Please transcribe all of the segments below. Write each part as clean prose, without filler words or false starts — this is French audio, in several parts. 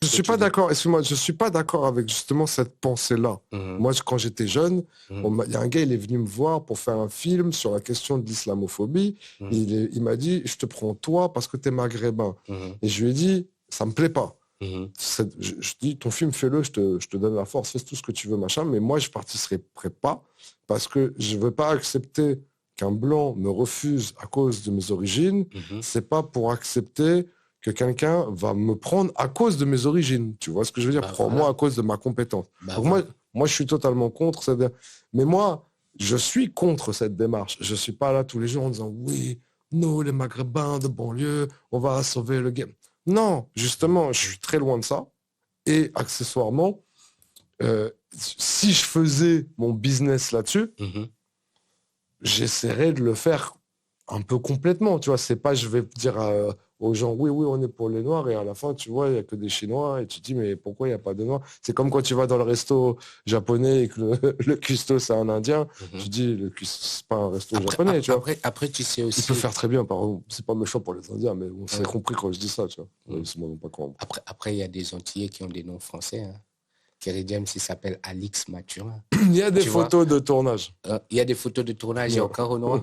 Je suis pas d'accord, excuse-moi, je suis pas d'accord avec justement cette pensée-là. Moi, quand j'étais jeune, il y a un gars, il est venu me voir pour faire un film sur la question de l'islamophobie. Il m'a dit, je te prends toi parce que t'es maghrébin. Et je lui ai dit, ça me plaît pas. Je dis, ton film, fais-le, je te donne la force, fais tout ce que tu veux, machin, mais moi, je participerai pas parce que je veux pas accepter qu'un blanc me refuse à cause de mes origines. C'est pas pour accepter que quelqu'un va me prendre à cause de mes origines. Tu vois ce que je veux dire? Prends-moi à cause de ma compétence. Donc moi, je suis totalement contre cette... Mais moi, je suis contre cette démarche. Je suis pas là tous les jours en disant, oui, nous, les Maghrébins de banlieue, on va sauver le game. Non, justement, je suis très loin de ça. Et accessoirement, si je faisais mon business là-dessus, j'essaierais de le faire un peu complètement. Tu vois, c'est pas je vais dire aux gens, oui, oui, on est pour les Noirs, et à la fin, tu vois, il n'y a que des Chinois, et tu te dis, mais pourquoi il n'y a pas de Noirs? C'est comme quand tu vas dans le resto japonais et que le cuistot, c'est un Indien, tu dis, le cuistot, c'est pas un resto japonais, tu vois. Après, tu sais aussi... Il peut faire très bien, c'est pas méchant pour les Indiens, mais on s'est compris quand je dis ça, tu vois. Après, il y a des Antillais qui ont des noms français, hein. Kerry James, il s'appelle Alix Mathurin. Il y a des photos de tournage. Il y a des photos de tournage, il y a aucun Renoir.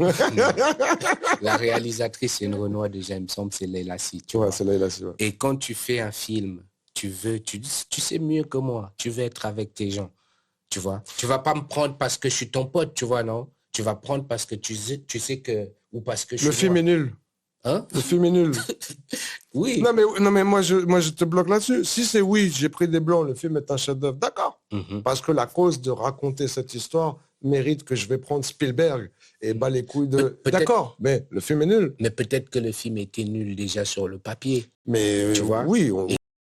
La réalisatrice, c'est une Renoir déjà, il me semble, c'est Leila Si. C'est Leila Si, ouais. Et quand tu fais un film, tu sais mieux que moi, tu veux être avec tes gens, tu vois. Tu vas pas me prendre parce que je suis ton pote, tu vois, non? Tu vas prendre parce que tu sais que... Ou parce que je suis Le film est nul. Hein? Le film est nul. Oui. Non, mais moi, je te bloque là-dessus. Si c'est oui, j'ai pris des blancs, le film est un chef-d'œuvre, d'accord. Parce que la cause de raconter cette histoire mérite que je vais prendre Spielberg et bas les couilles de... D'accord, mais le film est nul. Mais peut-être que le film était nul déjà sur le papier. Mais tu vois? Oui,